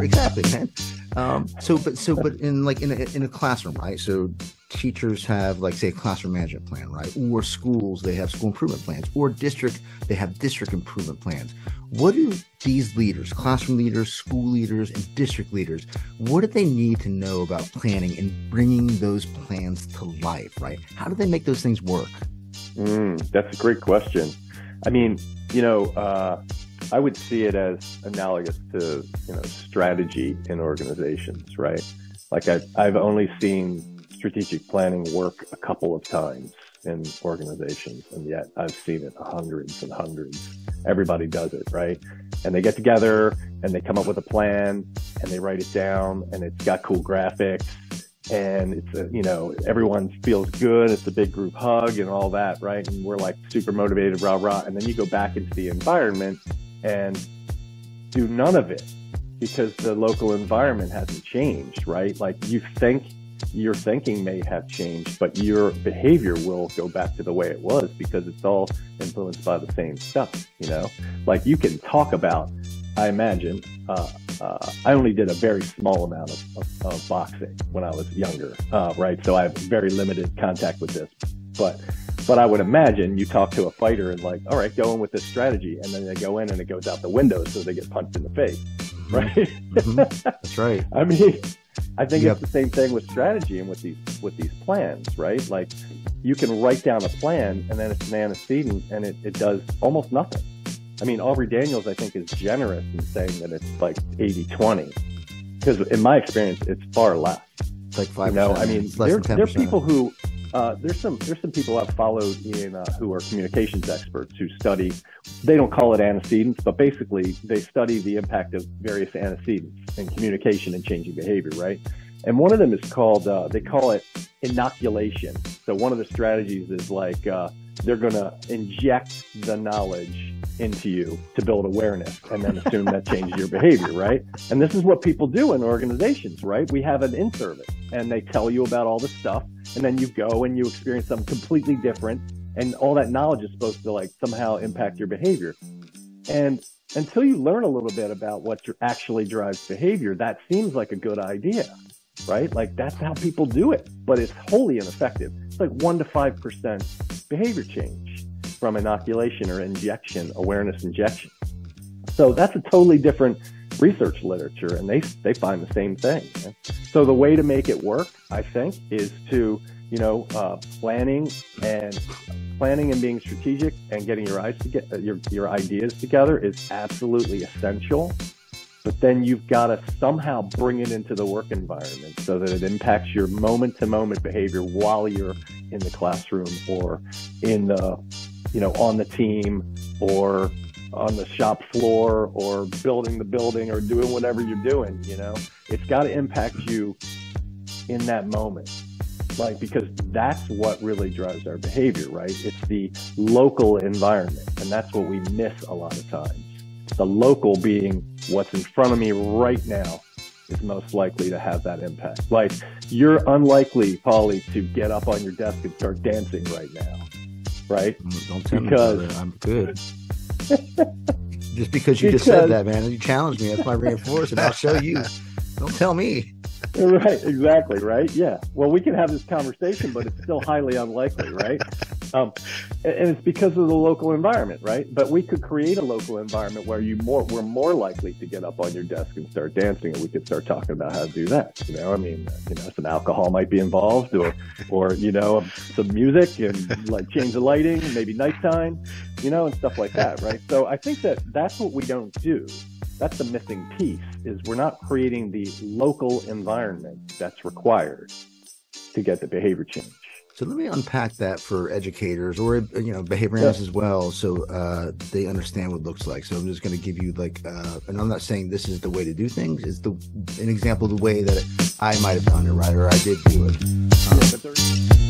Exactly, man. But in a classroom, right? So teachers have, like, say, a classroom management plan, right? Or schools, they have school improvement plans, or district, they have district improvement plans. What do these leaders, classroom leaders, school leaders, and district leaders, what do they need to know about planning and bringing those plans to life, right? How do they make those things work? That's a great question. I mean, I would see it as analogous to, strategy in organizations, right? Like I've only seen strategic planning work a couple of times in organizations, and yet I've seen it hundreds and hundreds. Everybody does it, right? And they get together and they come up with a plan and they write it down, and it's got cool graphics, and it's everyone feels good. It's a big group hug and all that, right? And we're like super motivated, rah, rah. And then you go back into the environment and do none of it because the local environment hasn't changed, right? Like your thinking may have changed, but your behavior will go back to the way it was because it's all influenced by the same stuff, Like you can talk about, I imagine, I only did a very small amount of boxing when I was younger, right? So I have very limited contact with this, but I would imagine you talk to a fighter and like, all right, go in with this strategy. And then they go in and it goes out the window. So they get punched in the face. Right. That's right. I mean, I think it's the same thing with strategy and with these plans, right? Like you can write down a plan and then it's an antecedent and it does almost nothing. I mean, Aubrey Daniels, I think, is generous in saying that it's like 80-20 because in my experience, it's far less. It's like 5%. I mean, there are people who, there's some people I've followed who are communications experts who study, they don't call it antecedents, but basically they study the impact of various antecedents in communication and changing behavior, right? And one of them is called, they call it inoculation. So one of the strategies is like, they're going to inject the knowledge into you to build awareness and then assume that changes your behavior, right? And this is what people do in organizations, right? We have an in-service and they tell you about all the stuff and then you go and you experience something completely different and all that knowledge is supposed to like somehow impact your behavior. And until you learn a little bit about what actually drives behavior, that seems like a good idea, right? Like that's how people do it, but it's wholly ineffective. It's like 1 to 5% behavior change from inoculation or injection, awareness injection. So that's a totally different research literature, and they find the same thing. Right? So the way to make it work, I think, is to planning and being strategic and getting your ideas together is absolutely essential. But then you've got to somehow bring it into the work environment so that it impacts your moment-to-moment behavior while you're in the classroom or in the, on the team or on the shop floor or building the building or doing whatever you're doing, It's got to impact you in that moment. Like, because that's what really drives our behavior, right? It's the local environment. And that's what we miss a lot of times. The local being what's in front of me right now is most likely to have that impact. Like, you're unlikely, Paulie, to get up on your desk and start dancing right now, right? Don't tell me, brother. I'm good. Just because you just said that, man, you challenged me. That's my reinforcement. I'll show you. Don't tell me. Right, exactly, right? Yeah. Well, we can have this conversation, but it's still highly unlikely, right? And it's because of the local environment, right? But we could create a local environment where we're more likely to get up on your desk and start dancing, and we could start talking about how to do that. Some alcohol might be involved, or some music and like change the lighting, maybe nighttime, and stuff like that, right? So I think that's what we don't do. That's the missing piece, is we're not creating the local environment that's required to get the behavior change. So let me unpack that for educators or, behavior analysts as well, so they understand what it looks like. So I'm just going to give you and I'm not saying this is the way to do things. It's an example of the way that I might have done it, right? Or I did do it.